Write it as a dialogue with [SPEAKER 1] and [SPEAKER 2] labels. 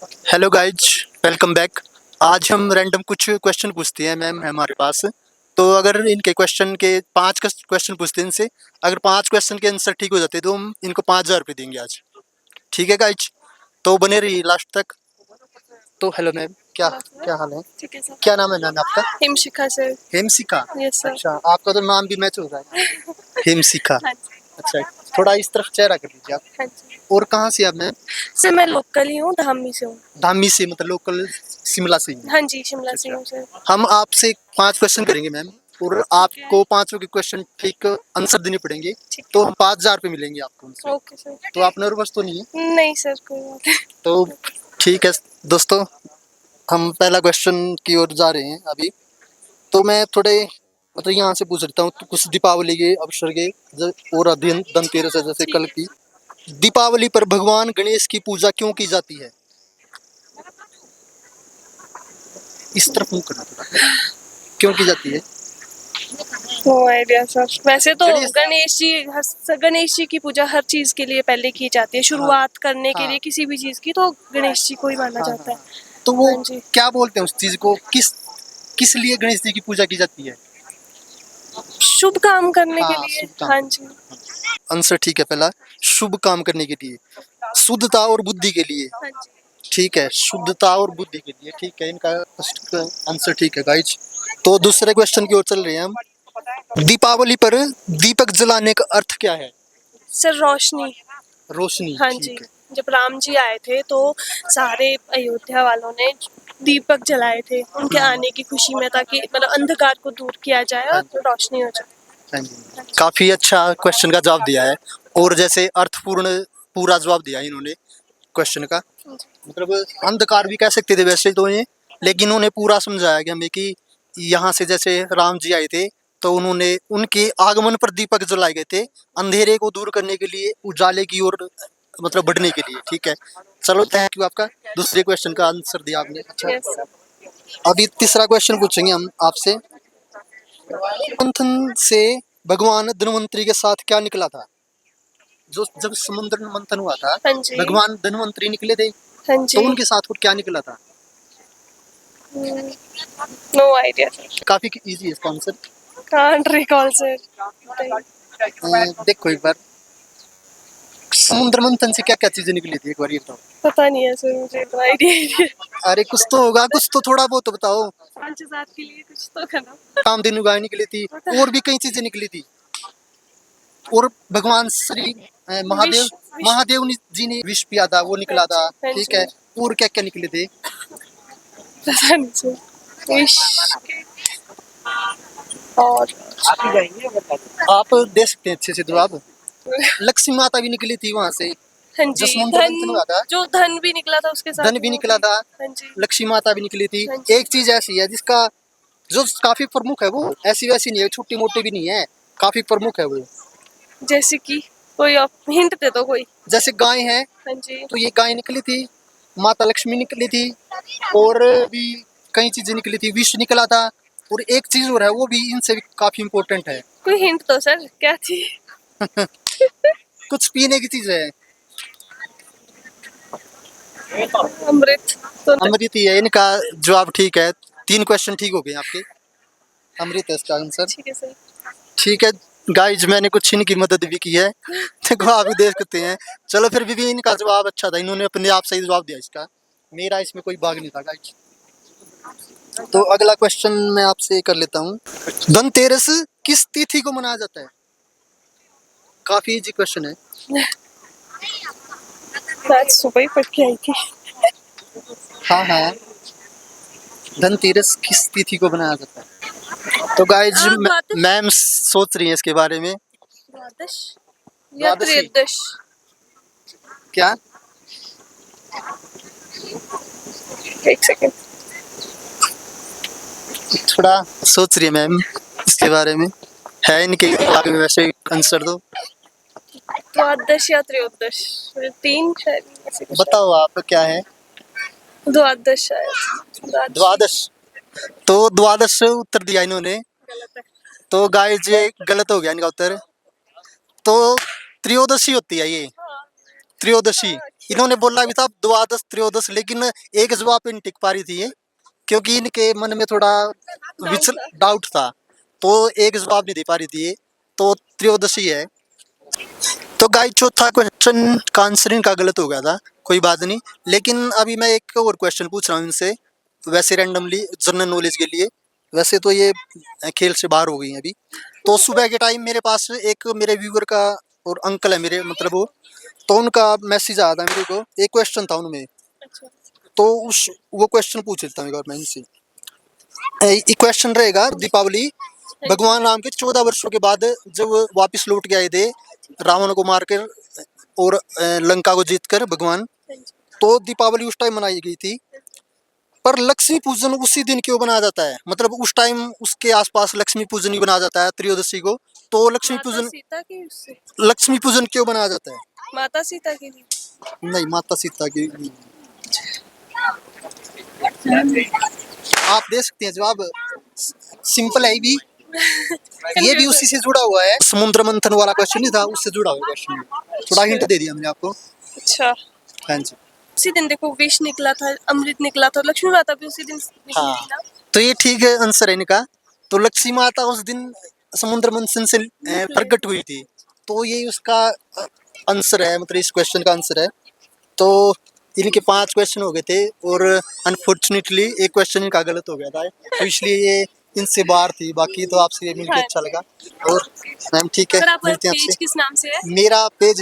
[SPEAKER 1] Hello guys, welcome back. आज हम random कुछ क्वेश्चन पूछते हैं मैम हमारे पास। तो अगर इनके क्वेश्चन के 5 क्वेश्चन पूछते हैं इनसे, अगर 5 क्वेश्चन के आंसर ठीक हो जाते तो हम इनको 5,000 रुपये देंगे आज। ठीक है गाइज, तो बने रहिए लास्ट तक। तो हेलो मैम, क्या क्या हाल है?
[SPEAKER 2] ठीक है सर।
[SPEAKER 1] क्या नाम है मैम आपका?
[SPEAKER 2] Himshikha sir.
[SPEAKER 1] Hemshikha.
[SPEAKER 2] Yes sir.
[SPEAKER 1] अच्छा, आपका तो नाम भी मैच हो रहा है, हेमशिखा।
[SPEAKER 2] हाँ जी।
[SPEAKER 1] अच्छा, थोड़ा इस तरफ चेहरा कर लीजिए आप।
[SPEAKER 2] हाँ जी
[SPEAKER 1] और कहाँ से आप मैम?
[SPEAKER 2] सर, मैं लोकल ही हूँ, धामी से हूँ।
[SPEAKER 1] धामी से, मतलब लोकल शिमला से ही?
[SPEAKER 2] हाँ जी, शिमला से हूँ सर।
[SPEAKER 1] हम आपसे 5 क्वेश्चन करेंगे मैम, और आपको पांचों के क्वेश्चन ठीक आंसर देने पड़ेंगे।
[SPEAKER 2] ठीक
[SPEAKER 1] तो हम 5,000 रुपये मिलेंगे आपको उनसे।
[SPEAKER 2] है। Okay sir.
[SPEAKER 1] तो आप नर्वस तो नहीं है?
[SPEAKER 2] नहीं सर, कोई बात नहीं।
[SPEAKER 1] तो ठीक है दोस्तों, हम पहला क्वेश्चन की ओर जा रहे हैं अभी। तो मैं थोड़े मतलब यहाँ से पूछ लेता हूँ, तो कुछ दीपावली के अवसर के और धनतेरस है जैसे
[SPEAKER 2] ठीक
[SPEAKER 1] कल
[SPEAKER 2] है।
[SPEAKER 1] की। दीपावली पर भगवान गणेश की पूजा क्यों की जाती है? इस तरफ मुंह करना थोड़ा। क्यों की जाती है?
[SPEAKER 2] No idea sir. वैसे तो
[SPEAKER 1] गणेश
[SPEAKER 2] गणेश जी की पूजा हर चीज के लिए पहले की जाती है,
[SPEAKER 1] हाँ
[SPEAKER 2] शुरुआत करने के
[SPEAKER 1] हाँ
[SPEAKER 2] लिए किसी भी चीज की, तो गणेश जी को ही माना
[SPEAKER 1] हाँ हाँ
[SPEAKER 2] जाता है।
[SPEAKER 1] हाँ। तो वो
[SPEAKER 2] हाँ जी।
[SPEAKER 1] क्या बोलते हैं उस चीज को, किस किस लिए गणेश जी की पूजा की जाती है?
[SPEAKER 2] शुभ काम करने के
[SPEAKER 1] हाँ,
[SPEAKER 2] लिए।
[SPEAKER 1] शुभ काम
[SPEAKER 2] हाँ
[SPEAKER 1] करने
[SPEAKER 2] जी।
[SPEAKER 1] के लिए। आंसर ठीक है पहला, शुभ काम करने के लिए, शुद्धता और बुद्धि के लिए।
[SPEAKER 2] हाँ जी।
[SPEAKER 1] ठीक है, शुद्धता और बुद्धि के लिए। ठीक है, इनका फर्स्ट आंसर ठीक है गाइज। तो दूसरे क्वेश्चन की ओर चल रहे हैं हम। दीपावली पर दीपक जलाने का अर्थ क्या है?
[SPEAKER 2] सर, रोशनी।
[SPEAKER 1] रोशनी,
[SPEAKER 2] हाँ जी।
[SPEAKER 1] ठीक है।
[SPEAKER 2] जब राम जी आए थे तो सारे अयोध्या वालों ने दीपक जलाए थे उनके आने की खुशी में, ताकि मतलब अंधकार को दूर किया जाए
[SPEAKER 1] हाँ
[SPEAKER 2] और
[SPEAKER 1] जी,
[SPEAKER 2] रोशनी हो जाए।
[SPEAKER 1] हाँ जी, काफी अच्छा क्वेश्चन का जवाब दिया है, और जैसे अर्थपूर्ण पूरा जवाब दिया इन्होंने क्वेश्चन का। मतलब अंधकार भी कह सकते थे वैसे तो ये, लेकिन उन्होंने पूरा समझाया कि हमें कि यहाँ से जैसे राम जी आए थे, तो उन्होंने उनके आगमन पर दीपक जलाए गए थे, अंधेरे को दूर करने के लिए, उजाले की ओर मतलब बढ़ने के लिए। ठीक है, चलो थैंक यू आपका, दूसरे क्वेश्चन का आंसर दिया आपने। अच्छा,
[SPEAKER 2] यस सर।
[SPEAKER 1] अभी तीसरा क्वेश्चन पूछेंगे हम आपसे। मंथन से भगवान धन्वंतरी के साथ क्या निकला था? जो जब समुद्र मंथन हुआ था,
[SPEAKER 2] हाँ जी।
[SPEAKER 1] भगवान धन्वंतरी निकले थे,
[SPEAKER 2] हाँ
[SPEAKER 1] तो
[SPEAKER 2] जी।
[SPEAKER 1] उनके साथ वो क्या निकला था?
[SPEAKER 2] No idea sir.
[SPEAKER 1] काफी इजी है इसका आंसर।
[SPEAKER 2] Can't recall sir.
[SPEAKER 1] देखो एक बार, समुद्र मंथन से क्या क्या चीजें निकली थी, एक बार ये बताओ।
[SPEAKER 2] पता नहीं है सर, मुझे इतना आइडिया ही नहीं है।
[SPEAKER 1] अरे कुछ तो होगा, कुछ तो थोड़ा बहुत तो बताओ।
[SPEAKER 2] पांच हजार के लिए कुछ तो करना।
[SPEAKER 1] कामधेनु गाय निकली थी, और भी कई चीजें निकली थी, और भगवान श्री महादेव
[SPEAKER 2] विश विश
[SPEAKER 1] जी ने विष पिया था, वो
[SPEAKER 2] हाँ
[SPEAKER 1] निकला
[SPEAKER 2] जी।
[SPEAKER 1] था।
[SPEAKER 2] हाँ
[SPEAKER 1] ठीक
[SPEAKER 2] जी।
[SPEAKER 1] है, और क्या क्या निकले थे?
[SPEAKER 2] पता नहीं सर। विश और
[SPEAKER 1] आप दे सकते हैं अच्छे से जवाब। लक्ष्मी माता भी निकली थी वहां से,
[SPEAKER 2] हाँ
[SPEAKER 1] जो
[SPEAKER 2] जी।
[SPEAKER 1] समुद्र मंथन हुआ था।
[SPEAKER 2] जो धन भी निकला था उसके साथ
[SPEAKER 1] धन भी
[SPEAKER 2] वो
[SPEAKER 1] निकला था,
[SPEAKER 2] हाँ जी।
[SPEAKER 1] लक्ष्मी माता भी निकली थी।
[SPEAKER 2] हाँ जी।
[SPEAKER 1] एक चीज ऐसी है जिसका जो काफी प्रमुख है, वो ऐसी वैसी नहीं है, छोटी मोटी भी नहीं है, काफी प्रमुख है वो।
[SPEAKER 2] जैसे कि कोई आप हिंट दे दो कोई।
[SPEAKER 1] जैसे गाय है,
[SPEAKER 2] हाँ जी।
[SPEAKER 1] तो ये गाय निकली थी, माता लक्ष्मी निकली थी, और भी कई चीजें निकली थी, विष निकला था, और एक चीज और है, वो भी इनसे भी काफी इम्पोर्टेंट है।
[SPEAKER 2] कोई हिंट दो सर, क्या थी?
[SPEAKER 1] कुछ पीने की चीज है।
[SPEAKER 2] अमृत तो
[SPEAKER 1] अमृत ही है इनका जवाब। ठीक है, 3 क्वेश्चन ठीक हो गए आपके। अमृत है इसका आंसर।
[SPEAKER 2] ठीक है सर।
[SPEAKER 1] ठीक है गाइज, मैंने कुछ इनकी मदद भी की है, देखो आप भी देख सकते हैं। चलो फिर भी इनका जवाब अच्छा था, इन्होंने अपने आप सही जवाब दिया इसका, मेरा इसमें कोई भाग नहीं था गाइज। तो अगला क्वेश्चन मैं आपसे कर लेता हूँ। धनतेरस किस तिथि को मनाया जाता है? काफी इजी क्वेश्चन है।
[SPEAKER 2] आज सुबह ही पढ़ के आई थी।
[SPEAKER 1] हाँ हाँ, धनतेरस किस तिथि को मनाया जाता है? तो गाइज
[SPEAKER 2] द्वादश।
[SPEAKER 1] मैम सोच रही है इसके बारे में।
[SPEAKER 2] द्वादश या
[SPEAKER 1] द्वादशी?
[SPEAKER 2] त्रयोदश।
[SPEAKER 1] क्या?
[SPEAKER 2] एक सेकेंड।
[SPEAKER 1] थोड़ा सोच रही है मैम इसके बारे में, है इनके दिमाग में वैसे आंसर दो।
[SPEAKER 2] द्वादश या त्रयोदश, तीन शायद ऐसे कुछ है।
[SPEAKER 1] बताओ आप क्या है?
[SPEAKER 2] द्वादश शायद। द्वादशी।
[SPEAKER 1] द्वादश? तो द्वादश उत्तर दिया इन्होंने,
[SPEAKER 2] गलत है।
[SPEAKER 1] तो गाइज ये गलत हो गया इनका उत्तर। तो त्रयोदशी होती है ये,
[SPEAKER 2] हाँ।
[SPEAKER 1] त्रयोदशी। इन्होंने बोला भी था द्वादश त्रयोदश, लेकिन एक जवाब पे नहीं टिक पा रही थी ये, क्योंकि इनके मन में थोड़ा डाउट था, तो एक जवाब नहीं दे पा रही थी ये, तो त्रयोदशी है। तो गाइस चौथा क्वेश्चन का आंसर इनका गलत हो गया था, कोई बात नहीं। लेकिन अभी मैं एक और क्वेश्चन पूछ रहा हूँ इनसे, वैसे रैंडमली जनरल नॉलेज के लिए। वैसे तो ये खेल से बाहर हो गई हैं अभी। तो सुबह के टाइम मेरे पास एक मेरे व्यूअर का और अंकल है मेरे, मतलब तो उनका मैसेज आया था मेरे को, एक क्वेश्चन था उनमें,
[SPEAKER 2] अच्छा
[SPEAKER 1] तो उस वो क्वेश्चन पूछ लेता हूँ मैं इनसे। ये क्वेश्चन रहेगा, दीपावली भगवान राम के 14 वर्षों के बाद जब वापस लौट के आए थे रावण को मारकर और लंका को जीतकर भगवान, तो दीपावली उस टाइम मनाई गई थी। पर लक्ष्मी पूजन उसी दिन क्यों बनाया जाता है, मतलब उस टाइम उसके आसपास लक्ष्मी पूजन ही बनाया जाता है त्रयोदशी को, तो लक्ष्मी
[SPEAKER 2] माता
[SPEAKER 1] पूजन,
[SPEAKER 2] सीता की उससे,
[SPEAKER 1] लक्ष्मी पूजन क्यों बनाया जाता है?
[SPEAKER 2] माता सीता की भी।
[SPEAKER 1] नहीं, माता सीता की। आप दे सकते हैं जवाब, सिंपल है ये भी, ये भी उसी से जुड़ा हुआ है, समुद्र मंथन वाला क्वेश्चन ही था, उससे जुड़ा हुआ क्वेश्चन। थोड़ा हिंट दे दिया मैंने आपको।
[SPEAKER 2] अच्छा,
[SPEAKER 1] हाँ जी।
[SPEAKER 2] उसी दिन देखो विष निकला था, अमृत निकला था, लक्ष्मी माता भी उसी दिन विष
[SPEAKER 1] हाँ,
[SPEAKER 2] निकला।
[SPEAKER 1] तो ये ठीक है आंसर है इनका। तो लक्ष्मी माता उस दिन समुद्र मंथन से प्रकट हुई थी, तो ये उसका आंसर है, मतलब इस क्वेश्चन का आंसर है। तो इनके 5 क्वेश्चन हो गए थे और अनफॉर्चुनेटली एक क्वेश्चन इनका गलत हो गया था, तो इसलिए ये इनसे बाहर थी। बाकी तो आपसे मिलकर अच्छा लगा। और मैम ठीक है,
[SPEAKER 2] सर आपका
[SPEAKER 1] मिलते हैं
[SPEAKER 2] पेज
[SPEAKER 1] आपसे।
[SPEAKER 2] किस नाम से है?
[SPEAKER 1] मेरा पेज